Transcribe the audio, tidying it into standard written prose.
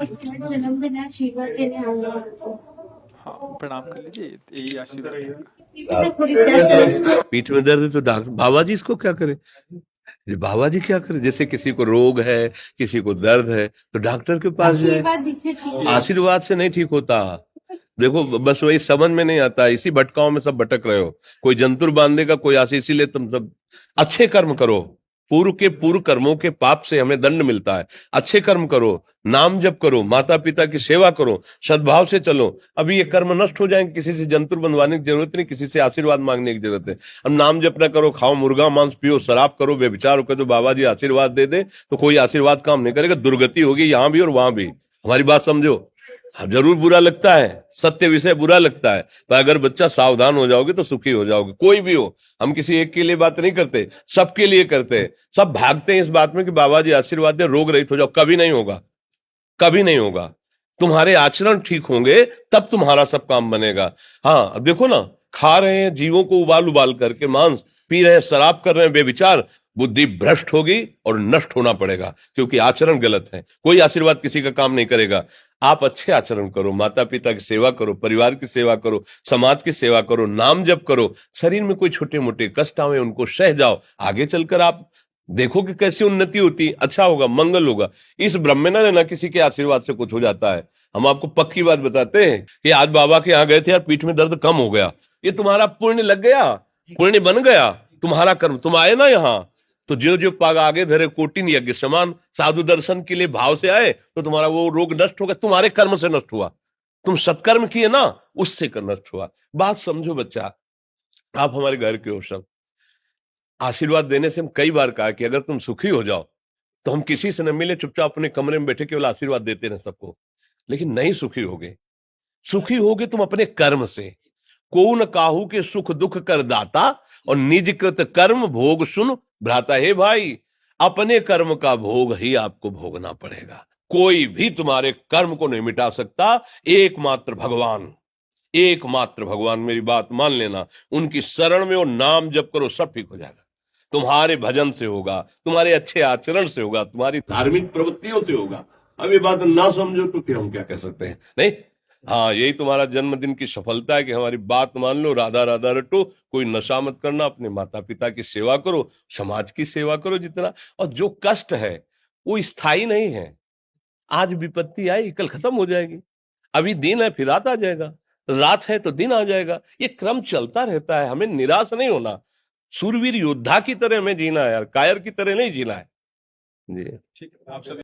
जन्मदिन है, आशीर्वाद लेने आऊंगा आपसे। हाँ, प्रणाम कर लीजिए, यही आशीर्वाद रहेगा। पीठ में दर्द है तो डॉक्टर बाबा जी इसको क्या करे? ये बाबा जी क्या करे? जैसे किसी को रोग है, किसी को दर्द है, तो डॉक्टर के पास जाए। आशीर्वाद दीजिए, ठीक है। आशीर्वाद से नहीं ठीक होता। देखो बस वही समझ में नहीं आता, इसी भटकाओं में सब भटक रहे हो। कोई जंतुर बांधेगा, कोई आशीष, इसीलिए तुम सब अच्छे कर्म करो। पूर्व के पूर्व कर्मों के पाप से हमें दंड मिलता है। अच्छे कर्म करो, नाम जप करो, माता पिता की सेवा करो, सद्भाव से चलो। अभी ये कर्म नष्ट हो जाएंगे, किसी से जंतुर बंधवाने की जरूरत नहीं, किसी से आशीर्वाद मांगने की जरूरत है। अब नाम जप ना करो, खाओ मुर्गा मांस, पियो शराब, करो व्यभिचार करो, तो बाबा जी आशीर्वाद दे दे तो कोई आशीर्वाद काम नहीं करेगा। दुर्गति होगी यहाँ भी और वहां भी। हमारी बात समझो। हाँ, जरूर बुरा लगता है, सत्य विषय बुरा लगता है, पर अगर बच्चा सावधान हो जाओगे तो सुखी हो जाओगे। कोई भी हो, हम किसी एक के लिए बात नहीं करते, सबके लिए करते हैं। सब भागते हैं इस बात में कि बाबा जी आशीर्वाद दे, रोग रहित हो जाओ। कभी नहीं होगा, कभी नहीं होगा। तुम्हारे आचरण ठीक होंगे तब तुम्हारा सब काम बनेगा। हाँ, अब देखो ना, खा रहे हैं जीवों को उबाल उबाल करके मांस, पी रहे हैं शराब, कर रहे हैं बेविचार, बुद्धि भ्रष्ट होगी और नष्ट होना पड़ेगा, क्योंकि आचरण गलत है। कोई आशीर्वाद किसी का काम नहीं करेगा। आप अच्छे आचरण करो, माता पिता की सेवा करो, परिवार की सेवा करो, समाज की सेवा करो, नाम जप करो। शरीर में कोई छोटे मोटे कष्ट आवे उनको सह जाओ, आगे चलकर आप देखो कि कैसी उन्नति होती, अच्छा होगा, मंगल होगा। इस भ्रम में ना रहना किसी के आशीर्वाद से कुछ हो जाता है। हम आपको पक्की बात बताते हैं कि आज बाबा के यहाँ गए थे यार, पीठ में दर्द कम हो गया। ये तुम्हारा पुण्य लग गया, पुण्य बन गया, तुम्हारा कर्म। तुम आए ना यहाँ, तो जो जो पाग आगे धरे कोटिन यज्ञ समान, साधु दर्शन के लिए भाव से आए तो तुम्हारा वो रोग नष्ट हो गया, तुम्हारे कर्म से नष्ट हुआ। तुम सत्कर्म किए ना, उससे कर नष्ट हुआ। बात समझो बच्चा, आप हमारे घर के हो सब। आशीर्वाद देने से हम कई बार कहा कि अगर तुम सुखी हो जाओ तो हम किसी से न मिले, चुपचाप अपने कमरे में बैठे केवल आशीर्वाद देते रहे सबको। लेकिन नहीं सुखी होगे। सुखी होगे तुम अपने कर्म से। को न काहू के सुख दुख कर दाता, और निज कृत कर्म भोग सुन भ्राता। हे भाई, अपने कर्म का भोग ही आपको भोगना पड़ेगा। कोई भी तुम्हारे कर्म को नहीं मिटा सकता, एकमात्र भगवान। एकमात्र भगवान, मेरी बात मान लेना। उनकी शरण में और नाम जप करो, सब ठीक हो जाएगा। तुम्हारे भजन से होगा, तुम्हारे अच्छे आचरण से होगा, तुम्हारी धार्मिक प्रवृत्तियों से होगा। अब ये बात ना समझो तो फिर हम क्या कह सकते हैं? नहीं, हाँ, यही तुम्हारा जन्मदिन की सफलता है कि हमारी बात मान लो, राधा राधा रटो, कोई नशा मत करना, अपने माता पिता की सेवा करो, समाज की सेवा करो जितना। और जो कष्ट है वो स्थायी नहीं है। आज विपत्ति आई, कल खत्म हो जाएगी। अभी दिन है, फिर रात आ जाएगा, रात है तो दिन आ जाएगा। ये क्रम चलता रहता है, हमें निराश नहीं होना। सूरवीर योद्धा की तरह हमें जीना है यार, कायर की तरह नहीं जीना है। जी, ठीक है। आप